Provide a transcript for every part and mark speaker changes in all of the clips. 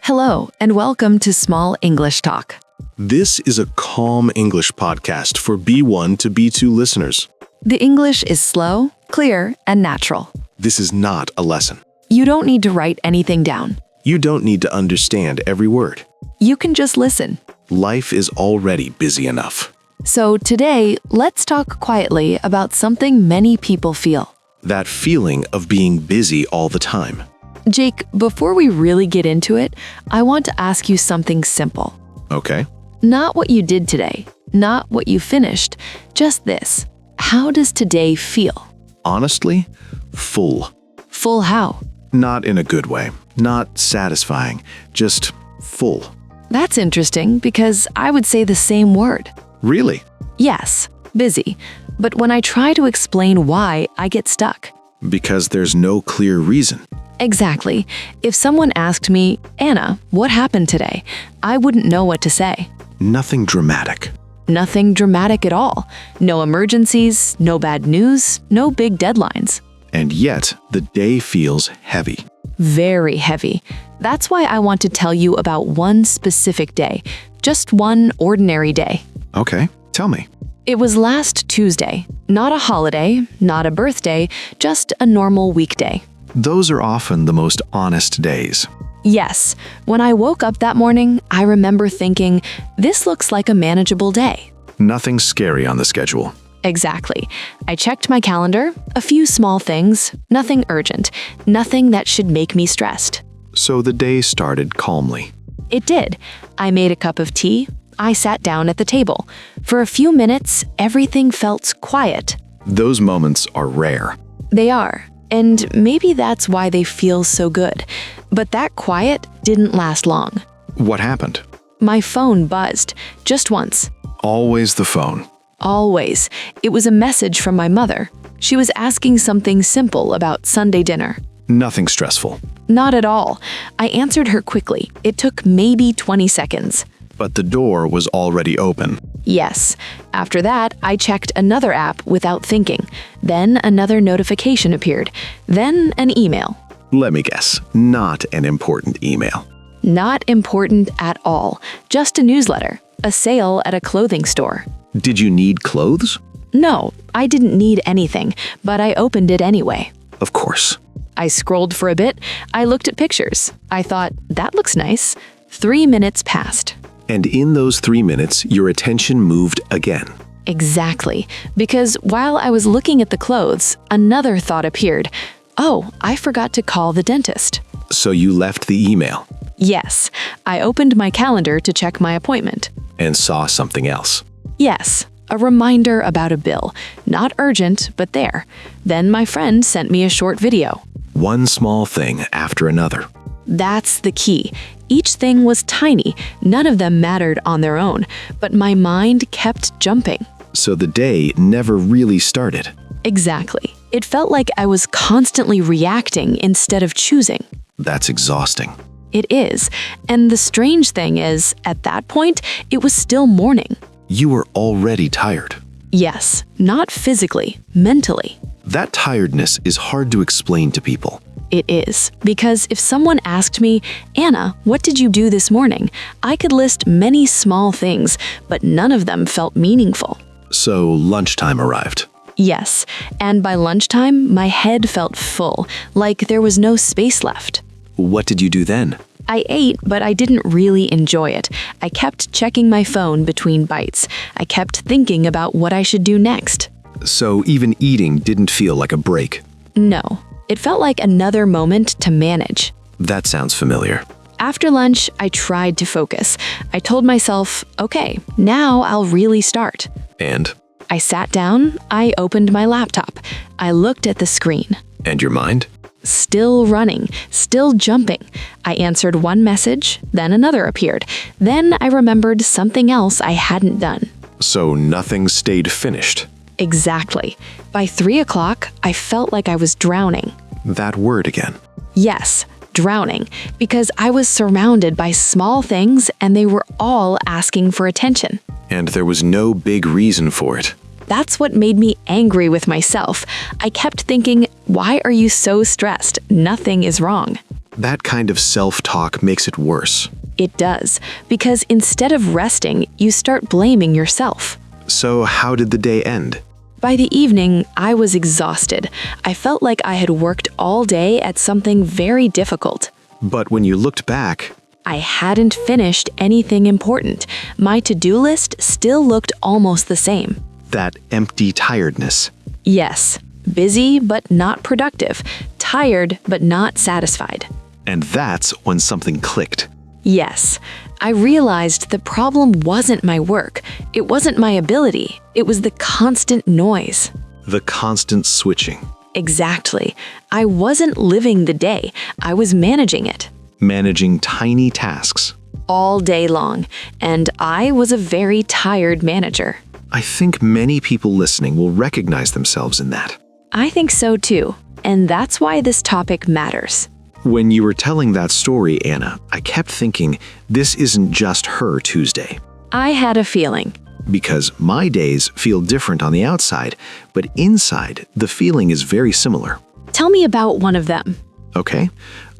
Speaker 1: Hello, and welcome to Small English Talk.
Speaker 2: This is a calm English podcast for B1 to B2 listeners.
Speaker 1: The English is slow, clear, and natural.
Speaker 2: This is not a lesson.
Speaker 1: You don't need to write anything down.
Speaker 2: You don't need to understand every word.
Speaker 1: You can just listen.
Speaker 2: Life is already busy enough.
Speaker 1: So today, let's talk quietly about something many people feel.
Speaker 2: That feeling of being busy all the time.
Speaker 1: Jake, before we really get into it, I want to ask you something simple.
Speaker 2: Okay.
Speaker 1: Not what you did today, not what you finished, just this. How does today feel?
Speaker 2: Honestly, full.
Speaker 1: Full how?
Speaker 2: Not in a good way. Not satisfying. Just full.
Speaker 1: That's interesting because I would say the same word.
Speaker 2: Really?
Speaker 1: Yes, busy. But when I try to explain why, I get stuck.
Speaker 2: Because there's no clear reason.
Speaker 1: Exactly. If someone asked me, Anna, what happened today? I wouldn't know what to say.
Speaker 2: Nothing dramatic.
Speaker 1: Nothing dramatic at all. No emergencies, no bad news, no big deadlines.
Speaker 2: And yet, the day feels heavy.
Speaker 1: Very heavy. That's why I want to tell you about one specific day. Just one ordinary day.
Speaker 2: Okay, tell me.
Speaker 1: It was last Tuesday. Not a holiday, not a birthday, just a normal weekday.
Speaker 2: Those are often the most honest days.
Speaker 1: Yes, when I woke up that morning, I remember thinking, this looks like a manageable day.
Speaker 2: Nothing scary on the schedule.
Speaker 1: Exactly. I checked my calendar, a few small things, nothing urgent, nothing that should make me stressed.
Speaker 2: So the day started calmly.
Speaker 1: It did. I made a cup of tea. I sat down at the table. For a few minutes, everything felt quiet.
Speaker 2: Those moments are rare.
Speaker 1: They are. And maybe that's why they feel so good. But that quiet didn't last long.
Speaker 2: What happened?
Speaker 1: My phone buzzed, just once.
Speaker 2: Always the phone.
Speaker 1: Always. It was a message from my mother. She was asking something simple about Sunday dinner.
Speaker 2: Nothing stressful.
Speaker 1: Not at all. I answered her quickly. It took maybe 20 seconds.
Speaker 2: But the door was already open.
Speaker 1: Yes. After that, I checked another app without thinking. Then another notification appeared. Then an email.
Speaker 2: Let me guess, not an important email.
Speaker 1: Not important at all. Just a newsletter. A sale at a clothing store.
Speaker 2: Did you need clothes?
Speaker 1: No, I didn't need anything, but I opened it anyway.
Speaker 2: Of course.
Speaker 1: I scrolled for a bit. I looked at pictures. I thought, that looks nice. 3 minutes passed.
Speaker 2: And in those 3 minutes, your attention moved again.
Speaker 1: Exactly. Because while I was looking at the clothes, another thought appeared. Oh, I forgot to call the dentist.
Speaker 2: So you left the email.
Speaker 1: Yes, I opened my calendar to check my appointment.
Speaker 2: And saw something else.
Speaker 1: Yes, a reminder about a bill. Not urgent, but there. Then my friend sent me a short video.
Speaker 2: One small thing after another.
Speaker 1: That's the key. Each thing was tiny. None of them mattered on their own, but my mind kept jumping.
Speaker 2: So the day never really started.
Speaker 1: Exactly. It felt like I was constantly reacting instead of choosing.
Speaker 2: That's exhausting.
Speaker 1: It is. And the strange thing is, at that point, it was still morning.
Speaker 2: You were already tired.
Speaker 1: Yes, not physically, mentally.
Speaker 2: That tiredness is hard to explain to people.
Speaker 1: It is, because if someone asked me, Anna, what did you do this morning? I could list many small things, but none of them felt meaningful.
Speaker 2: So lunchtime arrived.
Speaker 1: Yes, and by lunchtime, my head felt full, like there was no space left.
Speaker 2: What did you do then?
Speaker 1: I ate, but I didn't really enjoy it. I kept checking my phone between bites. I kept thinking about what I should do next.
Speaker 2: So even eating didn't feel like a break.
Speaker 1: No. It felt like another moment to manage.
Speaker 2: That sounds familiar.
Speaker 1: After lunch, I tried to focus. I told myself, okay, now I'll really start.
Speaker 2: And?
Speaker 1: I sat down, I opened my laptop. I looked at the screen.
Speaker 2: And your mind?
Speaker 1: Still running, still jumping. I answered one message, then another appeared. Then I remembered something else I hadn't done.
Speaker 2: So nothing stayed finished.
Speaker 1: Exactly. By 3 o'clock, I felt like I was drowning.
Speaker 2: That word again.
Speaker 1: Yes, drowning, because I was surrounded by small things and they were all asking for attention.
Speaker 2: And there was no big reason for it.
Speaker 1: That's what made me angry with myself. I kept thinking, why are you so stressed? Nothing is wrong.
Speaker 3: That kind of self-talk makes it worse.
Speaker 1: It does, because instead of resting, you start blaming yourself.
Speaker 3: So how did the day end?
Speaker 1: By the evening, I was exhausted. I felt like I had worked all day at something very difficult.
Speaker 3: But when you looked back,
Speaker 1: I hadn't finished anything important. My to-do list still looked almost the same.
Speaker 3: that empty tiredness.
Speaker 1: Yes, busy but not productive, tired but not satisfied.
Speaker 3: And that's when something clicked.
Speaker 1: Yes, I realized the problem wasn't my work, it wasn't my ability, it was the constant noise.
Speaker 3: The constant switching.
Speaker 1: Exactly. I wasn't living the day, I was managing it.
Speaker 3: Managing tiny tasks.
Speaker 1: All day long, and I was a very tired manager.
Speaker 3: I think many people listening will recognize themselves in that.
Speaker 1: I think so too, and that's why this topic matters.
Speaker 3: When you were telling that story, Anna, I kept thinking this isn't just her Tuesday.
Speaker 1: I had a feeling.
Speaker 3: Because my days feel different on the outside, but inside, the feeling is very similar.
Speaker 1: Tell me about one of them.
Speaker 3: Okay,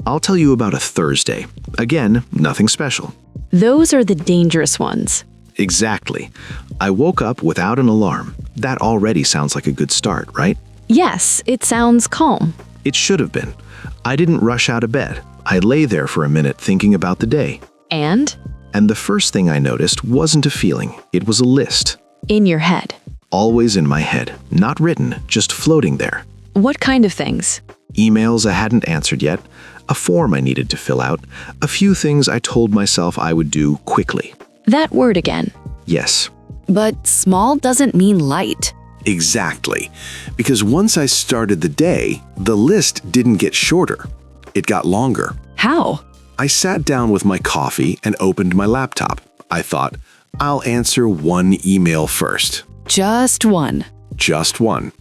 Speaker 3: I'll tell you about a Thursday. Again, nothing special.
Speaker 1: Those are the dangerous ones.
Speaker 3: Exactly. I woke up without an alarm. That already sounds like a good start, right?
Speaker 1: Yes, it sounds calm.
Speaker 3: It should have been. I didn't rush out of bed. I lay there for a minute thinking about the day.
Speaker 1: And?
Speaker 3: And the first thing I noticed wasn't a feeling, it was a list.
Speaker 1: In your head.
Speaker 3: Always in my head, not written, just floating there.
Speaker 1: What kind of things?
Speaker 3: Emails I hadn't answered yet, a form I needed to fill out, a few things I told myself I would do quickly.
Speaker 1: That word again.
Speaker 3: Yes.
Speaker 1: But small doesn't mean light.
Speaker 2: Exactly. Because once I started the day, the list didn't get shorter. It got longer.
Speaker 1: How?
Speaker 2: I sat down with my coffee and opened my laptop. I thought, I'll answer one email first.
Speaker 1: Just one.
Speaker 2: Just one.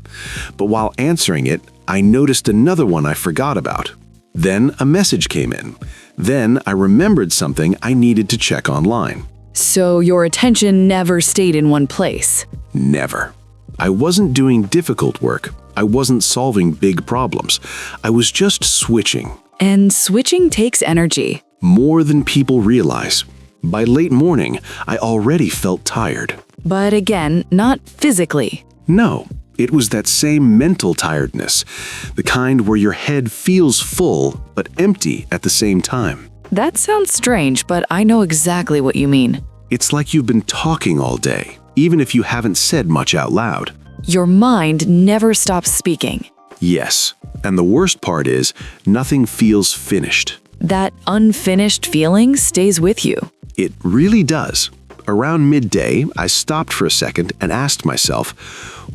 Speaker 2: But while answering it, I noticed another one I forgot about. Then a message came in. Then I remembered something I needed to check online.
Speaker 4: So your attention never stayed in one place.
Speaker 2: Never. I wasn't doing difficult work. I wasn't solving big problems. I was just switching.
Speaker 4: And switching takes energy.
Speaker 2: More than people realize. By late morning, I already felt tired.
Speaker 4: But again, not physically.
Speaker 2: No, it was that same mental tiredness, the kind where your head feels full but empty at the same time.
Speaker 4: That sounds strange, but I know exactly what you mean.
Speaker 2: It's like you've been talking all day, even if you haven't said much out loud.
Speaker 4: Your mind never stops speaking.
Speaker 2: Yes, and the worst part is, nothing feels finished.
Speaker 4: That unfinished feeling stays with you.
Speaker 2: It really does. Around midday, I stopped for a second and asked myself,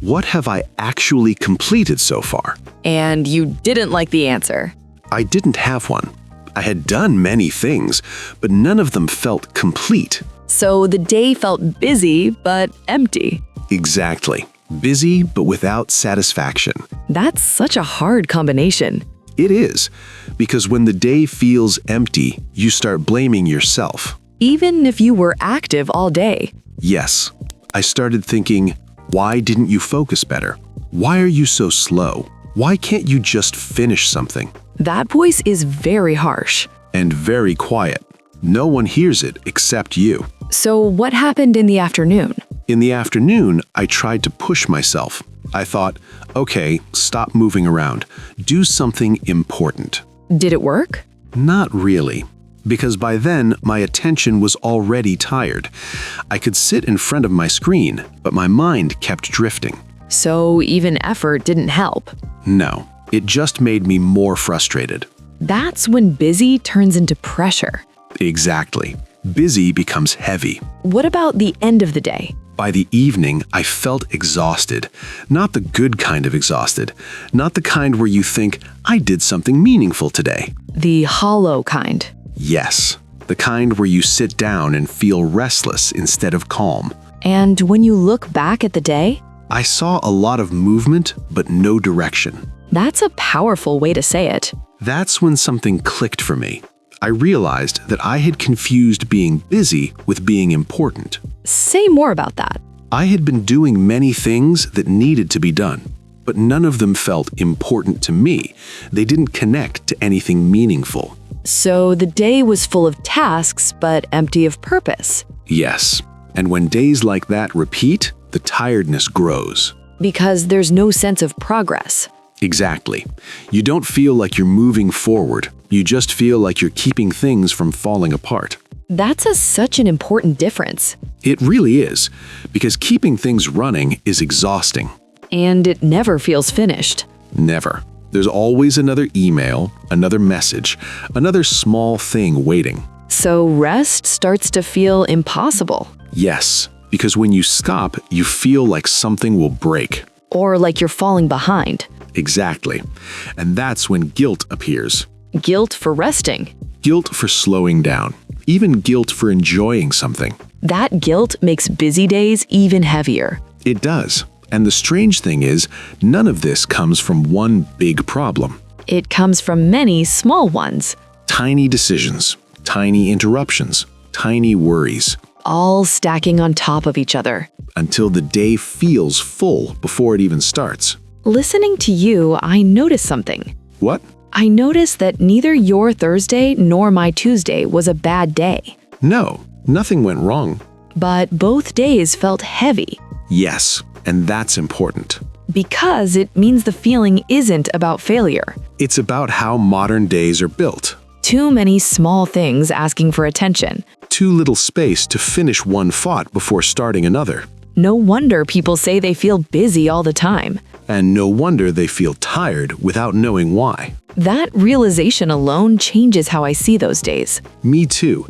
Speaker 2: what have I actually completed so far?
Speaker 4: And you didn't like the answer.
Speaker 2: I didn't have one. I had done many things, but none of them felt complete.
Speaker 4: So the day felt busy, but empty.
Speaker 2: Exactly. Busy, but without satisfaction.
Speaker 4: That's such a hard combination.
Speaker 2: It is, because when the day feels empty, you start blaming yourself.
Speaker 4: Even if you were active all day.
Speaker 2: Yes, I started thinking, why didn't you focus better? Why are you so slow? Why can't you just finish something?
Speaker 4: That voice is very harsh.
Speaker 2: And very quiet. No one hears it except you.
Speaker 4: So what happened in the afternoon?
Speaker 2: In the afternoon, I tried to push myself. I thought, okay, stop moving around. Do something important.
Speaker 4: Did it work?
Speaker 2: Not really, because by then my attention was already tired. I could sit in front of my screen, but my mind kept drifting.
Speaker 4: So even effort didn't help.
Speaker 2: No, it just made me more frustrated.
Speaker 4: That's when busy turns into pressure.
Speaker 2: Exactly. Busy becomes heavy.
Speaker 4: What about the end of the day?
Speaker 2: By the evening, I felt exhausted. Not the good kind of exhausted. Not the kind where you think, I did something meaningful today.
Speaker 4: The hollow kind.
Speaker 2: Yes, the kind where you sit down and feel restless instead of calm.
Speaker 4: And when you look back at the day,
Speaker 2: I saw a lot of movement, but no direction.
Speaker 4: that's a powerful way to say it.
Speaker 2: That's when something clicked for me. I realized that I had confused being busy with being important.
Speaker 4: Say more about that.
Speaker 2: I had been doing many things that needed to be done, but none of them felt important to me. They didn't connect to anything meaningful.
Speaker 4: So the day was full of tasks, but empty of purpose.
Speaker 2: Yes. And when days like that repeat, the tiredness grows.
Speaker 4: Because there's no sense of progress.
Speaker 2: Exactly. You don't feel like you're moving forward. You just feel like you're keeping things from falling apart.
Speaker 4: That's such an important difference.
Speaker 2: It really is, because keeping things running is exhausting.
Speaker 4: And it never feels finished.
Speaker 2: Never. There's always another email, another message, another small thing waiting.
Speaker 4: So rest starts to feel impossible.
Speaker 2: Yes, because when you stop, you feel like something will break.
Speaker 4: Or like you're falling behind.
Speaker 2: Exactly. And that's when guilt appears.
Speaker 4: Guilt for resting.
Speaker 2: Guilt for slowing down. Even guilt for enjoying something.
Speaker 4: That guilt makes busy days even heavier.
Speaker 2: It does. And the strange thing is, none of this comes from one big problem.
Speaker 4: It comes from many small ones,
Speaker 2: Tiny decisions, tiny interruptions, tiny worries,
Speaker 4: all stacking on top of each other.
Speaker 2: until the day feels full before it even starts.
Speaker 4: Listening to you, I noticed something.
Speaker 2: What?
Speaker 4: I noticed that neither your Thursday nor my Tuesday was a bad day.
Speaker 2: No, nothing went wrong.
Speaker 4: But both days felt heavy.
Speaker 2: Yes, and that's important.
Speaker 4: Because it means the feeling isn't about failure.
Speaker 2: It's about how modern days are built.
Speaker 4: Too many small things asking for attention.
Speaker 2: Too little space to finish one thought before starting another.
Speaker 4: No wonder people say they feel busy all the time.
Speaker 2: And no wonder they feel tired without knowing why.
Speaker 4: That realization alone changes how I see those days.
Speaker 2: Me too.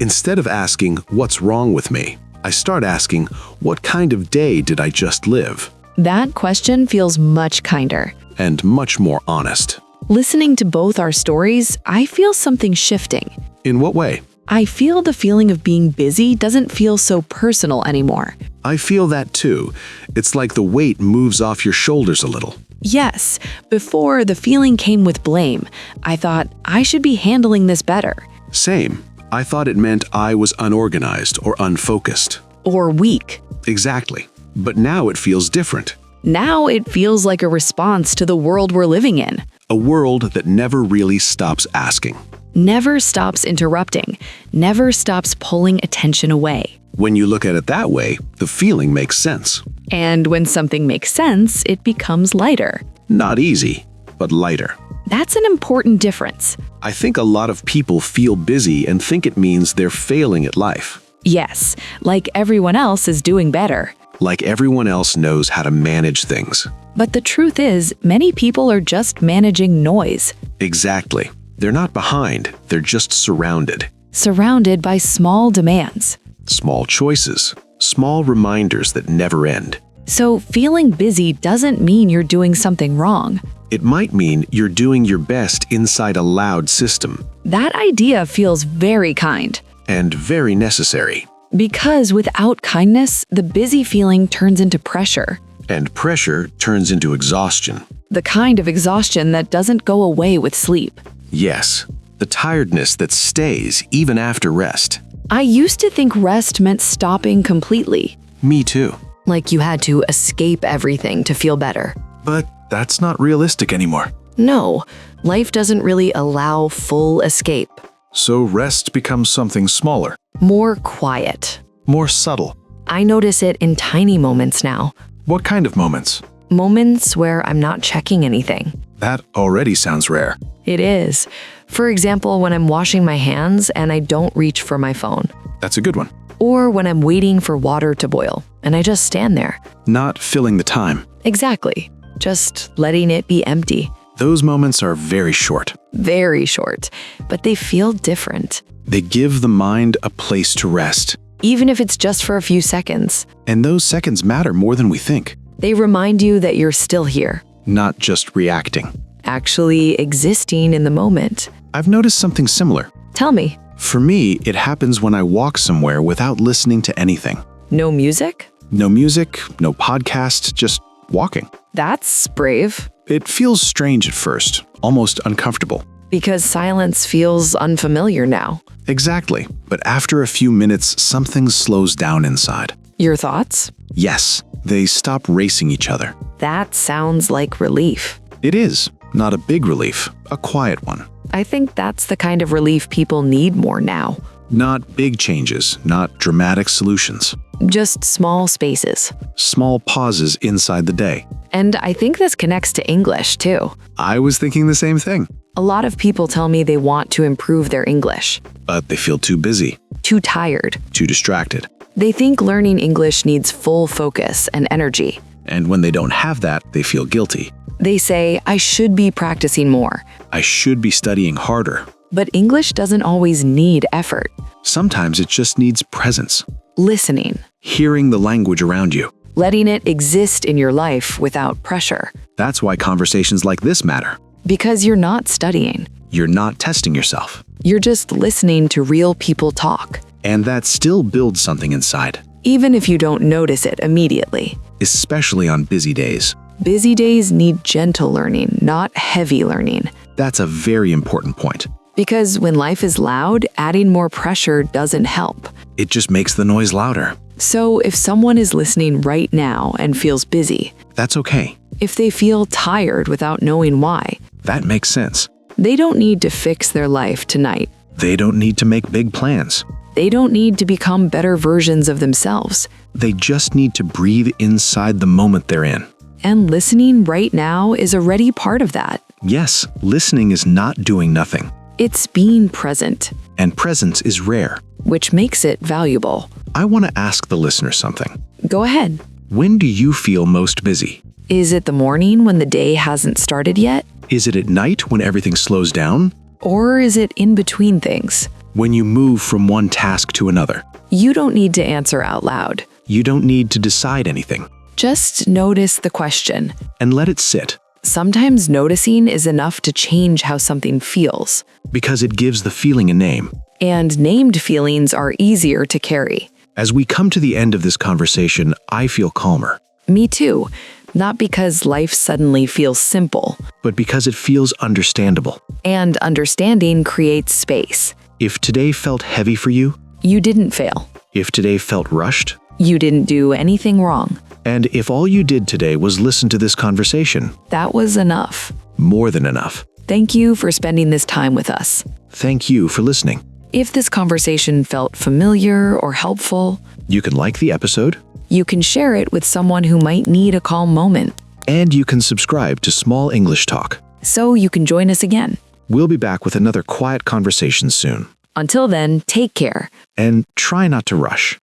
Speaker 2: Instead of asking, what's wrong with me? I start asking, what kind of day did I just live?
Speaker 4: That question feels much kinder.
Speaker 2: And much more honest.
Speaker 4: Listening to both our stories, I feel something shifting.
Speaker 2: In what way?
Speaker 4: I feel the feeling of being busy doesn't feel so personal anymore.
Speaker 2: I feel that too. It's like the weight moves off your shoulders a little.
Speaker 4: Yes, before the feeling came with blame. I thought I should be handling this better.
Speaker 2: Same. I thought it meant I was unorganized or unfocused.
Speaker 4: Or weak.
Speaker 2: Exactly. But now it feels different.
Speaker 4: Now it feels like a response to the world we're living in.
Speaker 2: A world that never really stops asking.
Speaker 4: Never stops interrupting. Never stops pulling attention away.
Speaker 2: When you look at it that way, the feeling makes sense.
Speaker 4: And when something makes sense, it becomes lighter.
Speaker 2: Not easy, but lighter.
Speaker 4: That's an important difference.
Speaker 2: I think a lot of people feel busy and think it means they're failing at life.
Speaker 4: Yes, like everyone else is doing better.
Speaker 2: Like everyone else knows how to manage things.
Speaker 4: But the truth is, many people are just managing noise.
Speaker 2: Exactly. They're not behind, they're just surrounded.
Speaker 4: Surrounded by small demands.
Speaker 2: Small choices, small reminders that never end.
Speaker 4: So feeling busy doesn't mean you're doing something wrong.
Speaker 2: It might mean you're doing your best inside a loud system.
Speaker 4: That idea feels very kind.
Speaker 2: And very necessary.
Speaker 4: Because without kindness, the busy feeling turns into pressure.
Speaker 2: And pressure turns into exhaustion.
Speaker 4: The kind of exhaustion that doesn't go away with sleep.
Speaker 2: Yes, the tiredness that stays even after rest.
Speaker 4: I used to think rest meant stopping completely.
Speaker 2: Me too.
Speaker 4: Like you had to escape everything to feel better.
Speaker 2: But that's not realistic anymore.
Speaker 4: No, life doesn't really allow full escape.
Speaker 5: So rest becomes something smaller,
Speaker 4: More quiet.
Speaker 5: more subtle.
Speaker 4: I notice it in tiny moments now.
Speaker 5: What kind of moments?
Speaker 4: Moments where I'm not checking anything.
Speaker 5: That already sounds rare.
Speaker 4: It is. For example, when I'm washing my hands and I don't reach for my phone.
Speaker 5: That's a good one.
Speaker 4: Or when I'm waiting for water to boil and I just stand there.
Speaker 5: Not filling the time.
Speaker 4: Exactly. Just letting it be empty.
Speaker 5: Those moments are very short.
Speaker 4: Very short, but they feel different.
Speaker 5: They give the mind a place to rest.
Speaker 4: Even if it's just for a few seconds.
Speaker 5: And those seconds matter more than we think.
Speaker 4: They remind you that you're still here.
Speaker 5: Not just reacting.
Speaker 4: Actually existing in the moment.
Speaker 5: I've noticed something similar.
Speaker 4: Tell me.
Speaker 5: For me, it happens when I walk somewhere without listening to anything.
Speaker 4: No music?
Speaker 5: No music, no podcast, just walking.
Speaker 4: That's brave.
Speaker 5: It feels strange at first, almost uncomfortable.
Speaker 4: Because silence feels unfamiliar now.
Speaker 5: Exactly. But after a few minutes, something slows down inside.
Speaker 4: Your thoughts?
Speaker 5: Yes, they stop racing each other.
Speaker 4: That sounds like relief.
Speaker 5: It is. Not a big relief, a quiet one.
Speaker 4: I think that's the kind of relief people need more now.
Speaker 5: Not big changes, not dramatic solutions.
Speaker 4: Just small spaces.
Speaker 5: Small pauses inside the day.
Speaker 4: And I think this connects to English, too.
Speaker 5: I was thinking the same thing.
Speaker 4: A lot of people tell me they want to improve their English.
Speaker 5: But they feel too busy,
Speaker 4: Too tired.
Speaker 5: too distracted.
Speaker 4: They think learning English needs full focus and energy.
Speaker 5: And when they don't have that, they feel guilty.
Speaker 4: They say, I should be practicing more.
Speaker 5: I should be studying harder.
Speaker 4: But English doesn't always need effort.
Speaker 5: Sometimes it just needs presence.
Speaker 4: Listening.
Speaker 5: Hearing the language around you.
Speaker 4: Letting it exist in your life without pressure.
Speaker 5: That's why conversations like this matter.
Speaker 4: Because you're not studying.
Speaker 5: You're not testing yourself.
Speaker 4: You're just listening to real people talk.
Speaker 5: And that still builds something inside,
Speaker 4: Even if you don't notice it immediately.
Speaker 5: especially on busy days.
Speaker 4: Busy days need gentle learning, not heavy learning.
Speaker 5: That's a very important point.
Speaker 4: Because when life is loud, adding more pressure doesn't help.
Speaker 5: It just makes the noise louder.
Speaker 4: So if someone is listening right now and feels busy,
Speaker 5: That's okay.
Speaker 4: if they feel tired without knowing why,
Speaker 5: That makes sense.
Speaker 4: they don't need to fix their life tonight.
Speaker 5: They don't need to make big plans.
Speaker 4: They don't need to become better versions of themselves.
Speaker 5: They just need to breathe inside the moment they're in.
Speaker 4: And listening right now is already part of that.
Speaker 5: Yes, listening is not doing nothing.
Speaker 4: It's being present,
Speaker 5: And presence is rare.
Speaker 4: which makes it valuable.
Speaker 5: I want to ask the listener something.
Speaker 4: Go ahead.
Speaker 5: When do you feel most busy?
Speaker 4: Is it the morning when the day hasn't started yet?
Speaker 5: Is it at night when everything slows down?
Speaker 4: Or is it in between things?
Speaker 5: When you move from one task to another?
Speaker 4: You don't need to answer out loud.
Speaker 5: You don't need to decide anything.
Speaker 4: Just notice the question.
Speaker 5: And let it sit,
Speaker 4: Sometimes noticing is enough to change how something feels.
Speaker 5: because it gives the feeling a name.
Speaker 4: And named feelings are easier to carry.
Speaker 5: As we come to the end of this conversation, I feel calmer,
Speaker 4: Me too. Not because life suddenly feels simple.
Speaker 5: but because it feels understandable.
Speaker 4: And understanding creates space.
Speaker 5: If today felt heavy for you,
Speaker 4: You didn't fail.
Speaker 5: if today felt rushed,
Speaker 4: You didn't do anything wrong.
Speaker 5: and if all you did today was listen to this conversation,
Speaker 4: That was enough.
Speaker 5: more than enough.
Speaker 4: Thank you for spending this time with us.
Speaker 5: Thank you for listening.
Speaker 4: If this conversation felt familiar or helpful,
Speaker 5: You can like the episode,
Speaker 4: you can share it with someone who might need a calm moment.
Speaker 5: and you can subscribe to Small English Talk.
Speaker 4: So you can join us again.
Speaker 5: We'll be back with another quiet conversation soon.
Speaker 4: Until then, take care.
Speaker 5: And try not to rush.